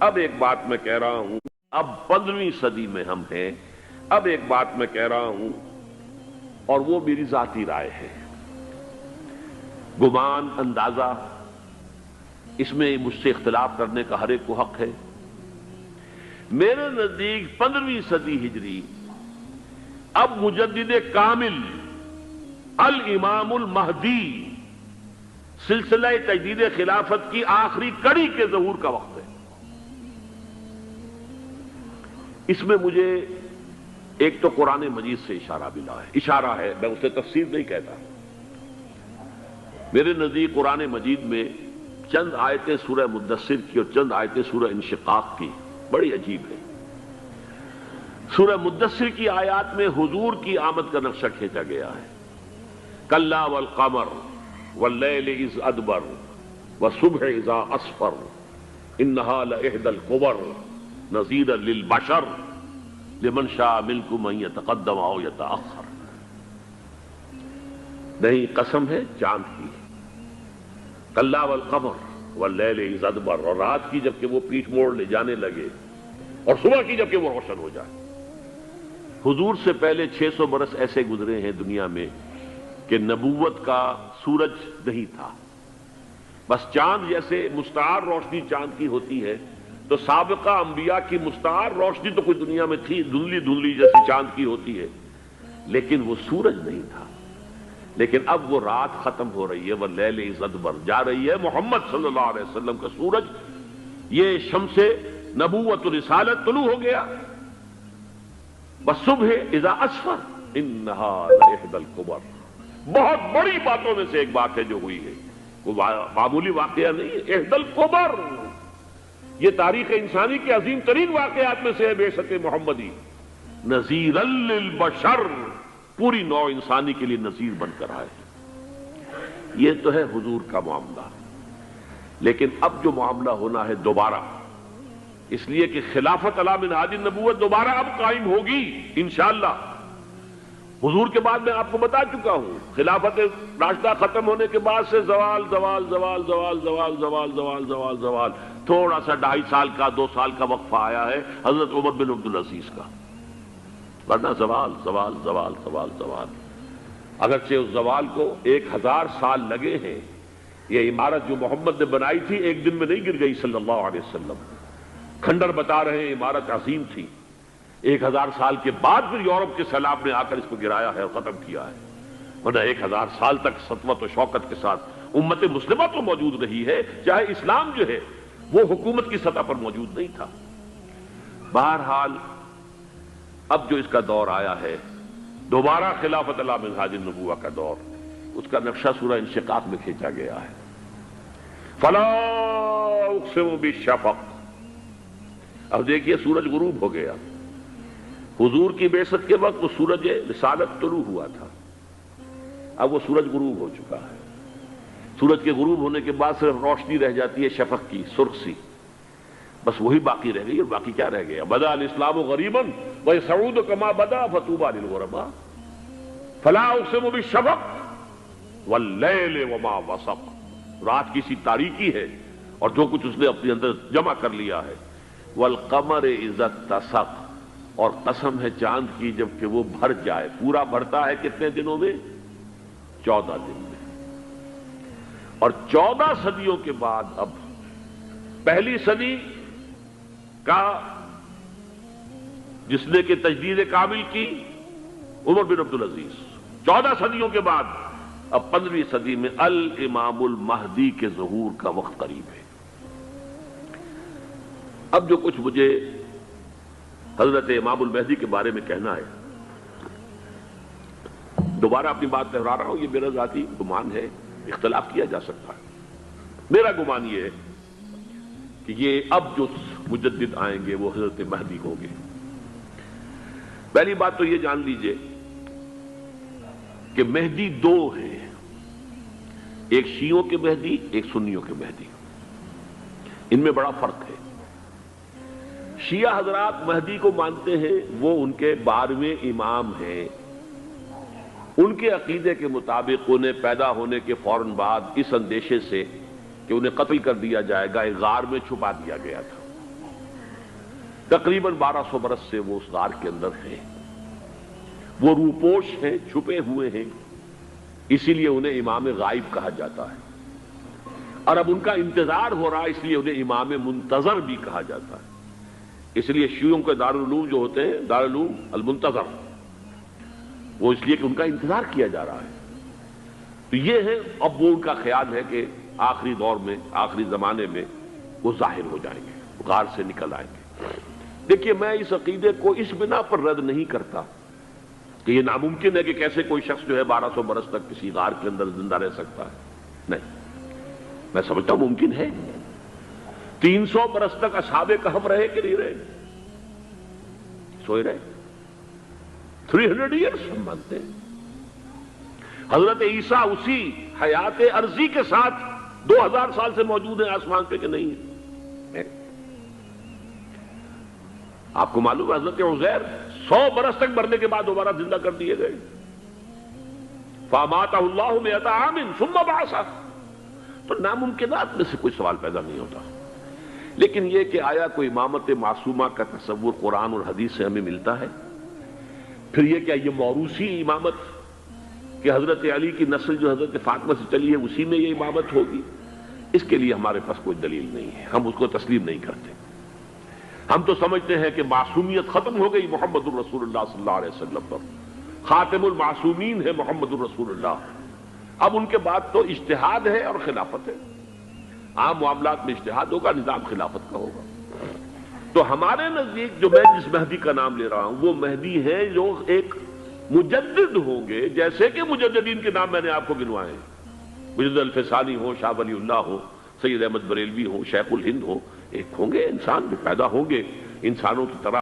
اب ایک بات میں کہہ رہا ہوں، اب 15ویں صدی میں ہم ہیں، اب ایک بات میں کہہ رہا ہوں اور وہ میری ذاتی رائے ہے، گمان، اندازہ، اس میں مجھ سے اختلاف کرنے کا ہر ایک کو حق ہے۔ میرے نزدیک 15ویں صدی ہجری اب مجدد کامل الامام المہدی سلسلہ تجدید خلافت کی آخری کڑی کے ظہور کا وقت ہے۔ اس میں مجھے ایک تو قرآن مجید سے اشارہ ملا ہے، اشارہ ہے، میں اسے تفسیر نہیں کہتا۔ میرے نزدیک قرآن مجید میں چند آیتیں سورہ مدثر کی اور چند آیتیں سورہ انشقاق کی بڑی عجیب ہے۔ سورہ مدثر کی آیات میں حضور کی آمد کا نقشہ کھینچا گیا ہے، کلا والقمر واللیل اذ ادبر والصبح اذا اسفر انہا لإحدی الکبر نذیرا للبشر لمن شاء منکم ان یتقدم او یتأخر۔ نہیں، قسم ہے چاند کی، کلا والقمر واللیل اذ ادبر، اور رات کی جبکہ وہ پیٹھ موڑ لے جانے لگے اور صبح کی جبکہ وہ روشن ہو جائے۔ حضور سے پہلے 600 برس ایسے گزرے ہیں دنیا میں کہ نبوت کا سورج نہیں تھا، بس چاند جیسے مستعار روشنی چاند کی ہوتی ہے، تو سابقہ انبیاء کی مستعار روشنی تو کوئی دنیا میں تھی، دھندلی دھندلی جیسی چاند کی ہوتی ہے، لیکن وہ سورج نہیں تھا۔ لیکن اب وہ رات ختم ہو رہی ہے، وہ لیل اذ ادبر جا رہی ہے، محمد صلی اللہ علیہ وسلم کا سورج، یہ شمس نبوت و رسالت طلوع ہو گیا۔ والصبح اذا اسفر انہا لإحدی الکبر، بہت بڑی باتوں میں سے ایک بات ہے جو ہوئی ہے، وہ معمولی واقعہ نہیں ہے، احدی الکبر، یہ تاریخ انسانی کے عظیم ترین واقعات میں سے ہے بعثت محمدی، نذیرا للبشر، پوری نوع انسانی کے لیے نذیر بن کر آئے۔ یہ تو ہے حضور کا معاملہ، لیکن اب جو معاملہ ہونا ہے دوبارہ، اس لیے کہ خلافت علی منہاج النبوت دوبارہ اب قائم ہوگی انشاءاللہ۔ حضور کے بعد میں آپ کو بتا چکا ہوں، خلافت راشدہ ختم ہونے کے بعد سے زوال زوال زوال زوال زوال زوال زوال زوال زوال، تھوڑا سا 2.5 سال کا 2 سال کا وقفہ آیا ہے حضرت عمر بن عبدالعزیز کا، ورنہ زوال زوال زوال زوال زوال۔ اگرچہ اس زوال کو 1000 سال لگے ہیں، یہ عمارت جو محمد نے بنائی تھی ایک دن میں نہیں گر گئی صلی اللہ علیہ وسلم، کھنڈر بتا رہے ہیں عمارت عظیم تھی، 1000 سال کے بعد پھر یورپ کے سیلاب نے آ کر اس کو گرایا ہے اور ختم کیا ہے، ورنہ 1000 سال تک سطوت و شوکت کے ساتھ امت مسلمہ تو موجود رہی ہے، چاہے اسلام جو ہے وہ حکومت کی سطح پر موجود نہیں تھا۔ بہرحال اب جو اس کا دور آیا ہے دوبارہ خلافت علی منہاج النبوہ کا دور، اس کا نقشہ سورہ انشقاق میں کھینچا گیا ہے۔ فلا اقسم بالشفق، اب دیکھیے سورج غروب ہو گیا، حضور کی بعثت کے وقت وہ سورج رسالت طلوع ہوا تھا، اب وہ سورج غروب ہو چکا ہے۔ سورج کے غروب ہونے کے بعد صرف روشنی رہ جاتی ہے شفق کی، سرخ سی، بس وہی باقی رہ گئی، اور باقی کیا رہ گیا؟ بدا الاسلام غریبا ویسعود کما بدا فطوبی للغرباء، فلا اقسم بالشفق واللیل وما وسق، رات کی سی تاریکی ہے اور جو کچھ اس نے اپنے اندر جمع کر لیا ہے، والقمر اذا اتسق، اور قسم ہے چاند کی جبکہ وہ بھر جائے، پورا بھرتا ہے کتنے دنوں میں؟ 14 دن میں۔ اور 14 صدیوں کے بعد اب پہلی صدی کا جس نے کہ تجدید کامل کی عمر بن عبدالعزیز، 14 صدیوں کے بعد اب 15ویں صدی میں الامام المہدی کے ظہور کا وقت قریب ہے۔ اب جو کچھ مجھے حضرت امام المہدی کے بارے میں کہنا ہے، دوبارہ اپنی بات دہرا رہا ہوں، یہ میرا ذاتی گمان ہے، اختلاف کیا جا سکتا ہے۔ میرا گمان یہ ہے کہ یہ اب جو مجدد آئیں گے وہ حضرت مہدی ہوں گے۔ پہلی بات تو یہ جان لیجئے کہ مہدی 2 ہیں، ایک شیعوں کے مہدی، ایک سنیوں کے مہدی، ان میں بڑا فرق ہے۔ شیعہ حضرات مہدی کو مانتے ہیں، وہ ان کے 12ویں امام ہیں، ان کے عقیدے کے مطابق انہیں پیدا ہونے کے فوراً بعد اس اندیشے سے کہ انہیں قتل کر دیا جائے گا ایک غار میں چھپا دیا گیا تھا، تقریباً 1200 برس سے وہ اس غار کے اندر ہیں، وہ روپوش ہیں، چھپے ہوئے ہیں، اسی لیے انہیں امام غائب کہا جاتا ہے، اور اب ان کا انتظار ہو رہا ہے، اس لیے انہیں امام منتظر بھی کہا جاتا ہے۔ اس لیے شیعوں کے دارالعلوم جو ہوتے ہیں، دارالعلوم المنتظر، وہ اس لیے کہ ان کا انتظار کیا جا رہا ہے۔ تو یہ ہے، اب وہ ان کا خیال ہے کہ آخری دور میں، آخری زمانے میں وہ ظاہر ہو جائیں گے، غار سے نکل آئیں گے۔ دیکھیے، میں اس عقیدے کو اس بنا پر رد نہیں کرتا کہ یہ ناممکن ہے کہ کیسے کوئی شخص جو ہے 1200 برس تک کسی غار کے اندر زندہ رہ سکتا ہے، نہیں، میں سمجھتا ہوں ممکن ہے۔ 300 برس تک اصحاب کہف رہے کہ نہیں رہے؟ سوئے رہے۔ 300 ایئرس ہم مانتے ہیں۔ حضرت عیسیٰ اسی حیات ارضی کے ساتھ 2000 سال سے موجود ہیں آسمان پہ کہ نہیں ہے؟ آپ کو معلوم ہے حضرت عزیر 100 برس تک مرنے کے بعد دوبارہ زندہ کر دیے گئے۔ فَأَمَاتَهُ اللَّهُ مِئَةَ عَامٍ ثُمَّ بَعَثَهُ۔ تو ناممکنات میں سے کوئی سوال پیدا نہیں ہوتا، لیکن یہ کہ آیا کوئی امامت معصومہ کا تصور قرآن اور حدیث سے ہمیں ملتا ہے؟ پھر یہ کیا یہ موروثی امامت کہ حضرت علی کی نسل جو حضرت فاطمہ سے چلی ہے اسی میں یہ امامت ہوگی؟ اس کے لیے ہمارے پاس کوئی دلیل نہیں ہے، ہم اس کو تسلیم نہیں کرتے۔ ہم تو سمجھتے ہیں کہ معصومیت ختم ہو گئی محمد الرسول اللہ صلی اللہ علیہ وسلم پر، خاتم المعصومین ہے محمد الرسول اللہ۔ اب ان کے بعد تو اجتہاد ہے اور خلافت ہے، عام معاملات میں اجتہاد ہوگا، نظام خلافت کا ہوگا۔ تو ہمارے نزدیک جو میں جس مہدی کا نام لے رہا ہوں وہ مہدی ہے جو ایک مجدد ہوں گے، جیسے کہ مجددین کے نام میں نے آپ کو گنوائے ہیں، مجدد الفسانی ہو، شاہ ولی اللہ ہو، سید احمد بریلوی ہو، شیخ الہند ہو، ایک ہوں گے انسان جو پیدا ہوں گے انسانوں کی طرح۔